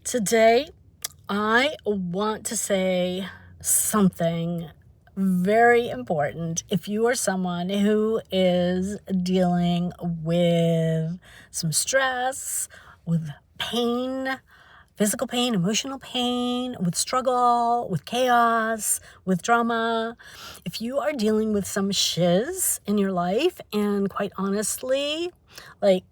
Today, I want to say something very important. If you are someone who is dealing with some stress, with pain, physical pain, emotional pain, with struggle, with chaos, with drama, if you are dealing with some shiz in your life, and quite honestly, like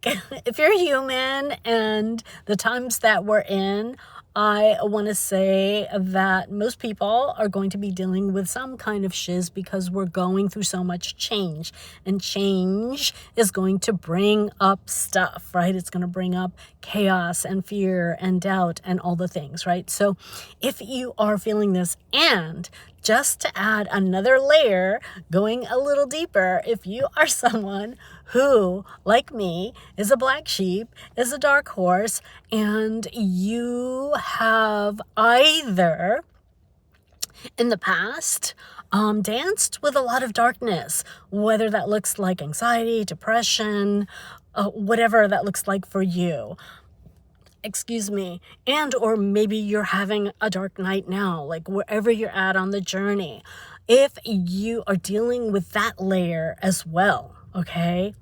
if you're human and the times that we're in, I want to say that most people are going to be dealing with some kind of shiz because we're going through so much change. And change is going to bring up stuff, right? It's going to bring up chaos and fear and doubt and all the things, right? So if you are feeling this, and just to add another layer, going a little deeper, if you are someone who, like me, is a black sheep, is a dark horse, and you have either in the past danced with a lot of darkness, whether that looks like anxiety, depression, whatever that looks like for you. Excuse me. And or maybe you're having a dark night now, like wherever you're at on the journey. If you are dealing with that layer as well, okay,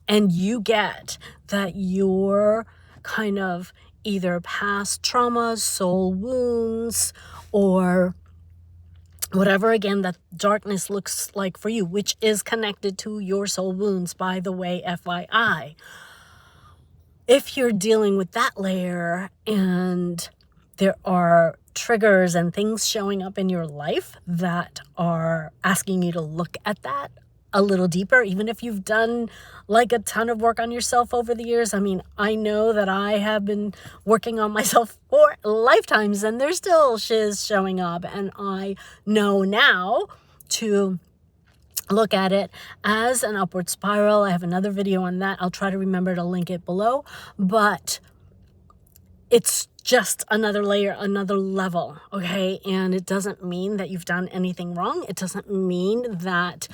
and you get that your kind of either past traumas, soul wounds, or whatever, again, that darkness looks like for you, which is connected to your soul wounds, by the way, FYI. If you're dealing with that layer and there are triggers and things showing up in your life that are asking you to look at that a little deeper, even if you've done like a ton of work on yourself over the years. I mean, I know that I have been working on myself for lifetimes and there's still shiz showing up. And I know now to look at it as an upward spiral. I have another video on that. I'll try to remember to link it below, but it's just another layer, another level, okay? And it doesn't mean that you've done anything wrong. It doesn't mean that,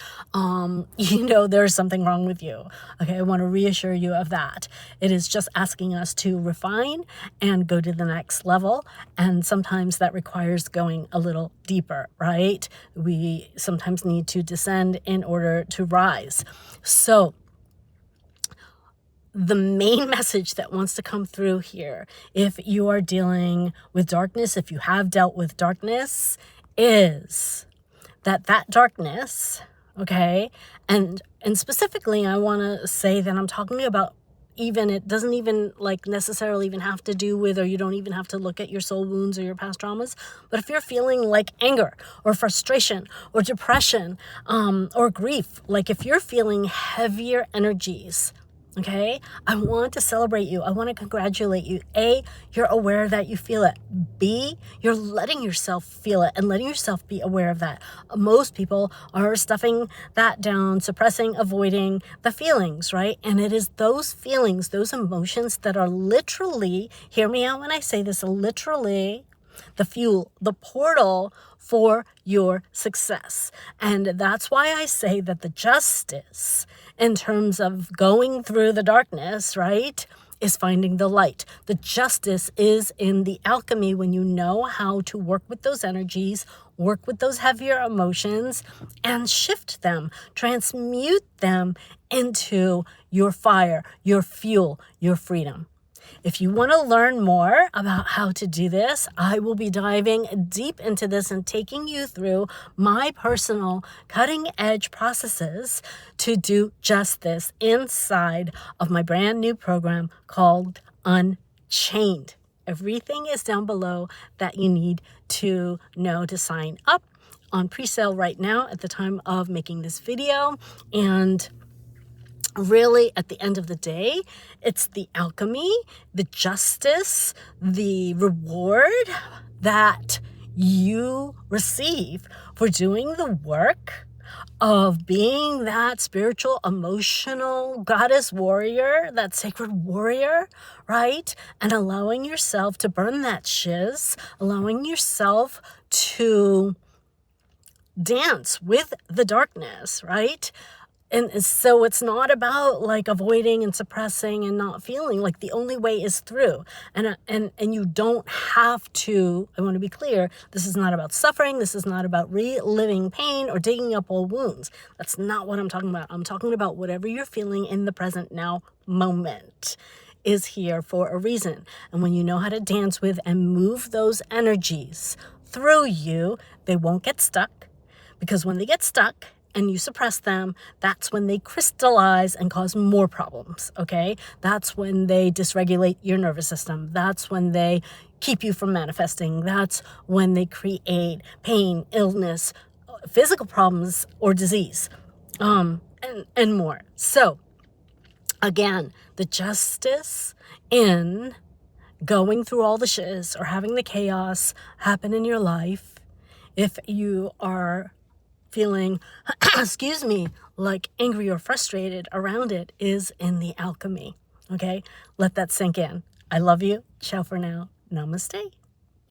there's something wrong with you, okay? I want to reassure you of that. It is just asking us to refine and go to the next level. And sometimes that requires going a little deeper, right? We sometimes need to descend in order to rise. So the main message that wants to come through here, if you are dealing with darkness, if you have dealt with darkness, is that darkness, okay, and specifically I want to say that I'm talking about, even it doesn't even like necessarily even have to do with, or you don't even have to look at your soul wounds or your past traumas, but if you're feeling like anger or frustration or depression or grief, like if you're feeling heavier energies, okay, I want to celebrate you. I want to congratulate you. A, you're aware that you feel it. B, you're letting yourself feel it and letting yourself be aware of that. Most people are stuffing that down, suppressing, avoiding the feelings, right? And it is those feelings, those emotions that are literally, hear me out when I say this, literally the fuel, the portal for your success. And that's why I say that the justice in terms of going through the darkness, right, is finding the light. The justice is in the alchemy when you know how to work with those energies, work with those heavier emotions, and shift them, transmute them into your fire, your fuel, your freedom. If you want to learn more about how to do this, I will be diving deep into this and taking you through my personal cutting edge processes to do just this inside of my brand new program called UNCHAINED. Everything is down below that you need to know to sign up, on pre-sale right now at the time of making this video. And really, at the end of the day, it's the alchemy, the justice, the reward that you receive for doing the work of being that spiritual, emotional goddess warrior, that sacred warrior, right? And allowing yourself to burn that shiz, allowing yourself to dance with the darkness, right? And so it's not about like avoiding and suppressing and not feeling. Like the only way is through. And you don't have to, I want to be clear, this is not about suffering. This is not about reliving pain or digging up old wounds. That's not what I'm talking about. I'm talking about whatever you're feeling in the present now moment is here for a reason. And when you know how to dance with and move those energies through you, they won't get stuck. Because when they get stuck and you suppress them, that's when they crystallize and cause more problems, okay? That's when they dysregulate your nervous system. That's when they keep you from manifesting. That's when they create pain, illness, physical problems, or disease, and more. So, again, the justice in going through all the shiz or having the chaos happen in your life, if you are feeling, excuse me, like angry or frustrated around it, is in the alchemy. Okay? Let that sink in. I love you. Ciao for now. Namaste.